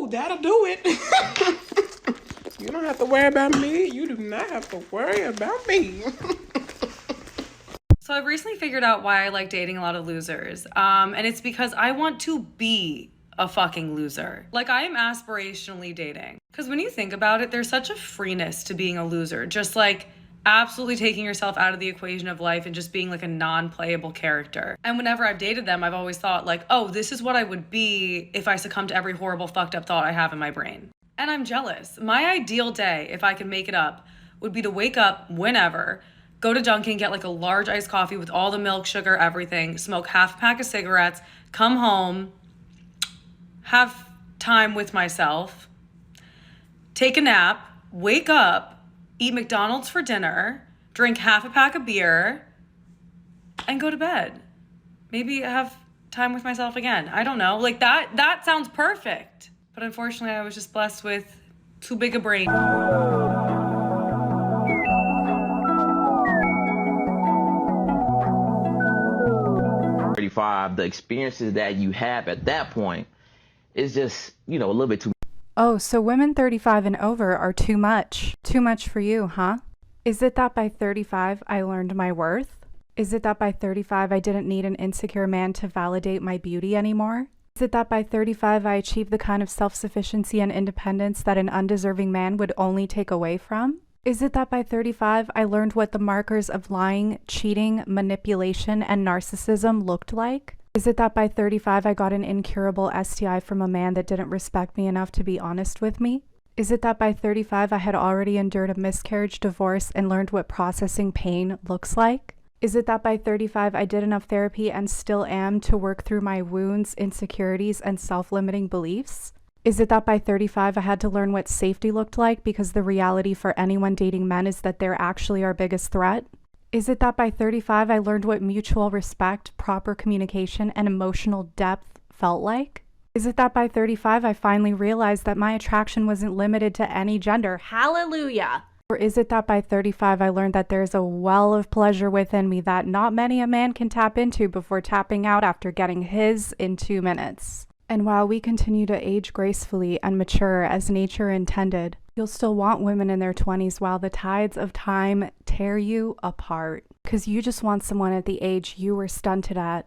Oh, that'll do it. You don't have to worry about me. You do not have to worry about me. So I've recently figured out why I like dating a lot of losers. And it's because I want to be a fucking loser. Like, I am aspirationally dating. Because when you think about it, there's such a freeness to being a loser. Just like absolutely taking yourself out of the equation of life and just being like a non-playable character. And whenever I've dated them, I've always thought like, oh, this is what I would be if I succumbed to every horrible fucked up thought I have in my brain. And I'm jealous. My ideal day, if I could make it up, would be to wake up whenever, go to Dunkin', get like a large iced coffee with all the milk, sugar, everything, smoke half a pack of cigarettes, come home, have time with myself, take a nap, wake up, eat McDonald's for dinner, drink half a pack of beer, and go to bed. Maybe have time with myself again. I don't know. Like that sounds perfect. But unfortunately, I was just blessed with too big a brain. 35, the experiences that you have at that point is just, a little bit too. Oh, so women 35 and over are too much. Too much for you, huh? Is it that by 35 I learned my worth? Is it that by 35 I didn't need an insecure man to validate my beauty anymore? Is it that by 35 I achieved the kind of self-sufficiency and independence that an undeserving man would only take away from? Is it that by 35 I learned what the markers of lying, cheating, manipulation, and narcissism looked like? Is it that by 35 I got an incurable STI from a man that didn't respect me enough to be honest with me? Is it that by 35 I had already endured a miscarriage, divorce, and learned what processing pain looks like? Is it that by 35 I did enough therapy and still am to work through my wounds, insecurities, and self-limiting beliefs? Is it that by 35 I had to learn what safety looked like because the reality for anyone dating men is that they're actually our biggest threat? Is it that by 35 I learned what mutual respect, proper communication, and emotional depth felt like? Is it that by 35 I finally realized that my attraction wasn't limited to any gender? Hallelujah! Or is it that by 35 I learned that there's a well of pleasure within me that not many a man can tap into before tapping out after getting his in 2 minutes? And while we continue to age gracefully and mature as nature intended, you'll still want women in their 20s while the tides of time tear you apart. Because you just want someone at the age you were stunted at.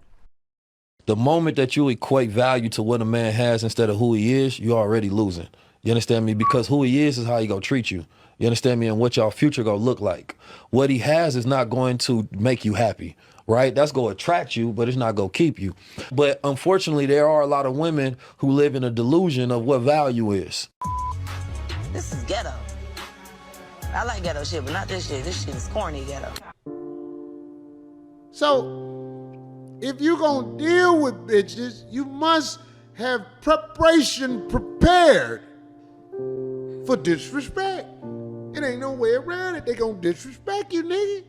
The moment that you equate value to what a man has instead of who he is, you're already losing. You understand me? Because who he is how he gonna treat you. You understand me? And what your future gonna look like. What he has is not going to make you happy, right? That's gonna attract you, but it's not gonna keep you. But unfortunately, there are a lot of women who live in a delusion of what value is. This is ghetto. I like ghetto shit, but not this shit. This shit is corny ghetto. So, if you're gonna deal with bitches, you must have preparation prepared for disrespect. It ain't no way around it. They gonna disrespect you, nigga.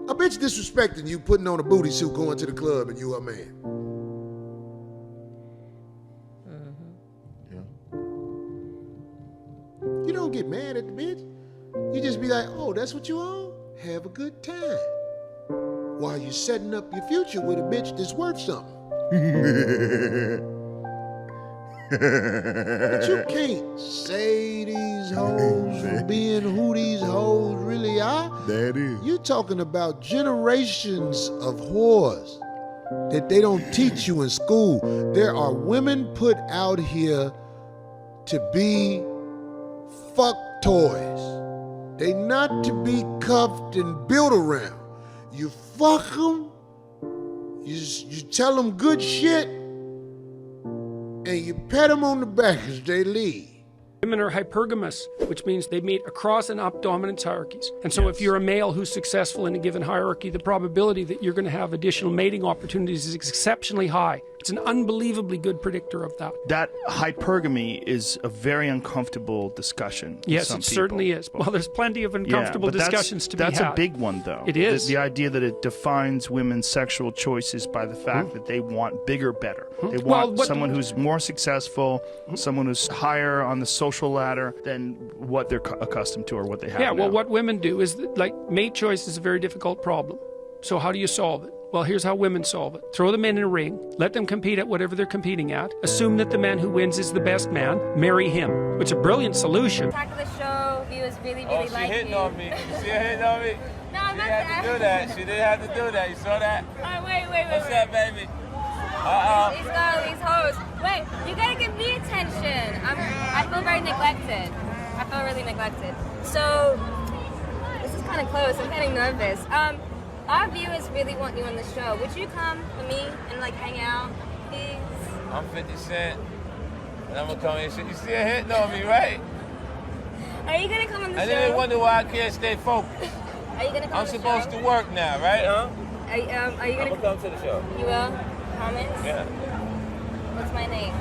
A bitch disrespecting you, putting on a booty suit, going to the club, and you a man. You don't get mad at the bitch. You just be like, oh, that's what you on? Have a good time. While you're setting up your future with a bitch that's worth something. But you can't say these hoes from being who these hoes really are. That is. You're talking about generations of whores that they don't teach you in school. There are women put out here to be fuck toys. They not to be cuffed and built around. You fuck them, you tell them good shit, and you pat them on the back as they leave. Women are hypergamous, which means they meet across and up dominance hierarchies. And so if you're a male who's successful in a given hierarchy, the probability that you're going to have additional mating opportunities is exceptionally high. It's an unbelievably good predictor of that. That hypergamy is a very uncomfortable discussion. Yes, it certainly is. Well, there's plenty of uncomfortable discussions to be had. That's a big one, though. It is. The idea that it defines women's sexual choices by the fact that they want bigger, better. They want someone who's more successful, someone who's higher on the social ladder than what they're accustomed to or what they have Yeah, well, now. what women do is, that, like, mate choice is a very difficult problem. So how do you solve it? Well, here's how women solve it. Throw the men in a ring, let them compete at whatever they're competing at, assume that the man who wins is the best man, marry him. It's a brilliant solution. Talk of the show, viewers really like you. She hitting on me. You see her hitting on me? No, I'm not had to do that. She didn't have to do that. You saw that? Oh, wait. What's up, baby? These girls, these hoes. Wait, you gotta give me attention. I feel very neglected. I feel really neglected. So, this is kind of close. I'm getting nervous. Our viewers really want you on the show. Would you come with me and like hang out, please? I'm 50 Cent, and I'm gonna come here. You see her hitting on me, right? Are you gonna come on the show? And then they wonder why I can't stay focused. Are you gonna come I'm on the supposed show? to work now, right? Huh? Are you gonna I'm gonna come to the show. You will? Promise? Yeah. What's my name?